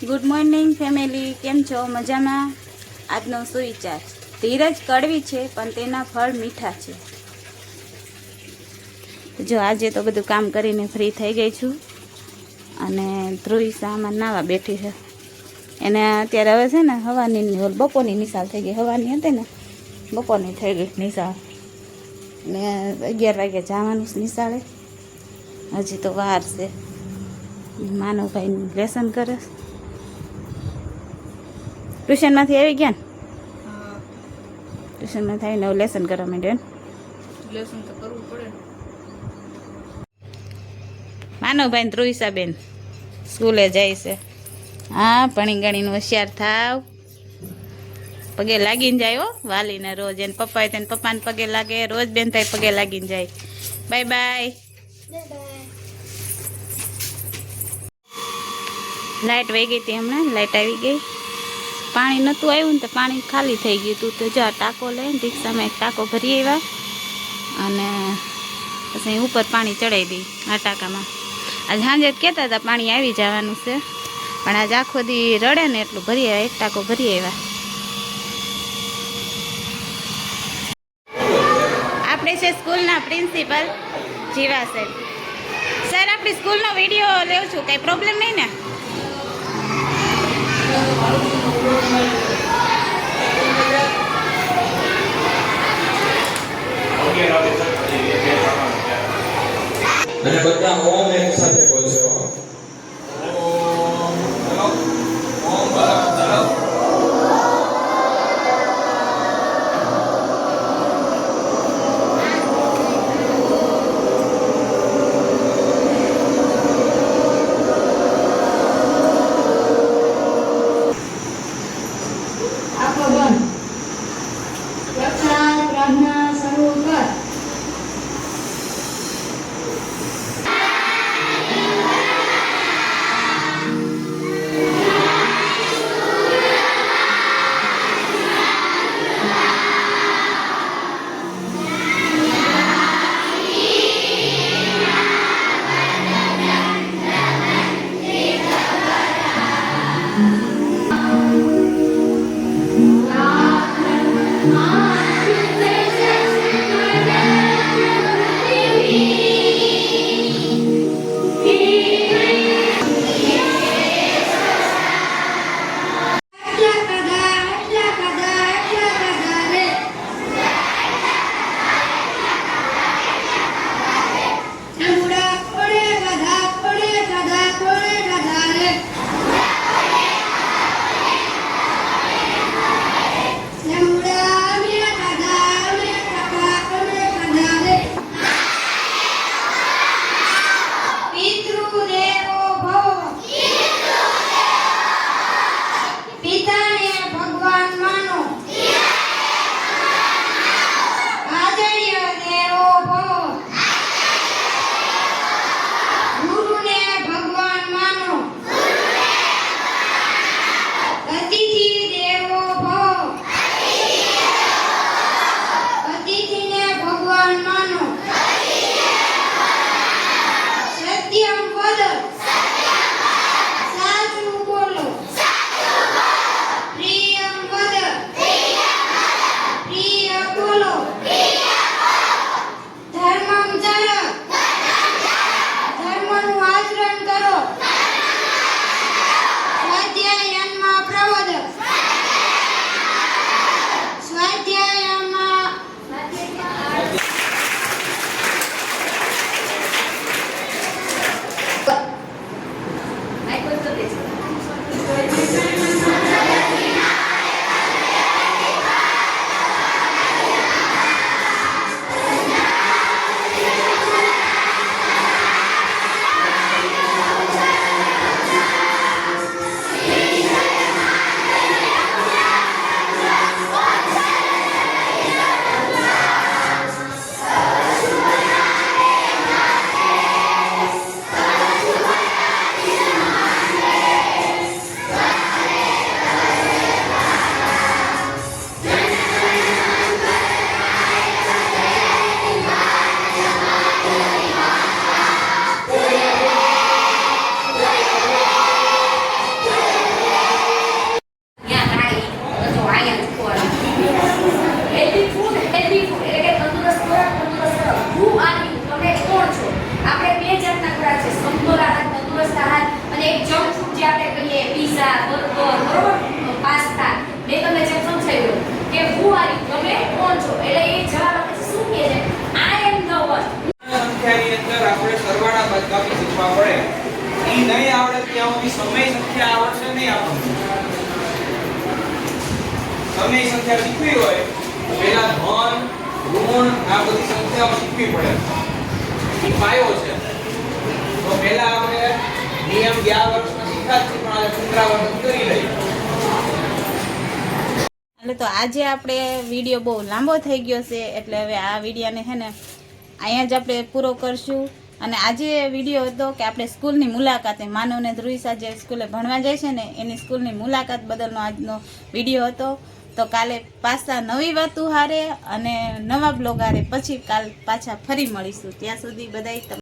Good morning family, કેમ છો? મજામાં? આજનો સુવિચાર: ધીરજ કડવી છે પણ તેના ફળ મીઠા છે. જો આજે તો બધું કામ કરીને ફ્રી થઈ ગઈ છું અને ધ્રુવી સામાન નાવા બેઠી છે. એને અત્યારે હવે છે ને હવાની બપોરની નિશાળ થઈ ગઈ. હવાની હતી ને બપોરની થઈ ગઈ નિશાળ ને 11 વાગે જવાનું નિશાળે. હજી તો વાર છે. માનવભાઈ લેસન કરે. ટ્યુશનમાંથી આવી ગયા ને? ટ્યુશનમાંથી આવીને હવે લેસન કરવા માંડ્યો ને? લેસન તો કરવું પડે. માનવભાઈ ને ધ્રુવિસાબેન સ્કૂલે જાય છે. હા, ભણી ગણીને હોશિયાર થાવ. પગે લાગીને જાય હો વાલીને રોજ. એને પપ્પા તેને પપ્પાને પગે લાગે, રોજ બેન થાય પગે લાગીને જાય. Bye bye. લાઇટ વહી ગઈ હતી હમણાં, લાઇટ આવી ગઈ. પાણી નહોતું આવ્યું ને તો પાણી ખાલી થઈ ગયું હતું. તો જો ટાંકો લઈને રિક્ષામાં એક ટાંકો ભરી આવ્યા અને પછી ઉપર પાણી ચડાવી દઈ આ ટાંકામાં. આજ સાંજે કહેતા હતા પાણી આવી જવાનું છે, પણ આજ આખો દી રડે ને એટલું ભરી આવ્યા. એક ટાંકો ભરી આવ્યા. આપણે છે સ્કૂલના પ્રિન્સિપલ જીવા સર. સર, આપણી સ્કૂલનો વિડીયો લેવું છું, કંઈ પ્રોબ્લેમ નહીં ને? અને બધા ઓમ એક સાથે બોલશે. ઓમ બરાબર. આપણે બે જાતના ખોરાક છે, સમતોલ આહાર, તંદુરસ્ત આહાર અને એક જંક ફૂડ જે આપણે કહીએ પીઝા, બર્ગર, બરોબર, પાસ્તા. મેં તમને જેમ સમજાવ્યું કે who are you, તમે કોણ છો, એટલે એ જવાબ આપે છે શું કહે છે, I am the one. સંખ્યાની અંદર આપણે સરવાળા બાદબાકી શીખવા પડે. એ નહીં આવડે ત્યાં સુધી સમય સંખ્યા આવડશે નહીં આપણને. સમય સંખ્યા શીખવી હોય તો પહેલા ધન, ઋણ આ બધી સંખ્યાઓ શીખવી પડે. એ પાયો છે. તો પહેલા આપણે નિયમ 11 વર્ષમાં શીખ્યા જ છે, પણ આજે પુનરાવર્તન કરી લઈએ. એટલે તો આજે આપણે વિડીયો બહુ લાંબો થઈ ગયો છે, એટલે હવે આ વિડીયોને છે ને અહીંયા જ આપણે પૂરો કરશું. અને આજે વિડીયો હતો કે આપણે સ્કૂલની મુલાકાતે, માનવને ધ્રુવિસા જે સ્કૂલે ભણવા જાય છે ને એની સ્કૂલની મુલાકાત બદલનો આજનો વિડીયો હતો. તો કાલે પાછા નવી વાતો હારે અને નવા બ્લોગ હારે પછી કાલ પાછા ફરી મળીશું. ત્યાં સુધી બધાય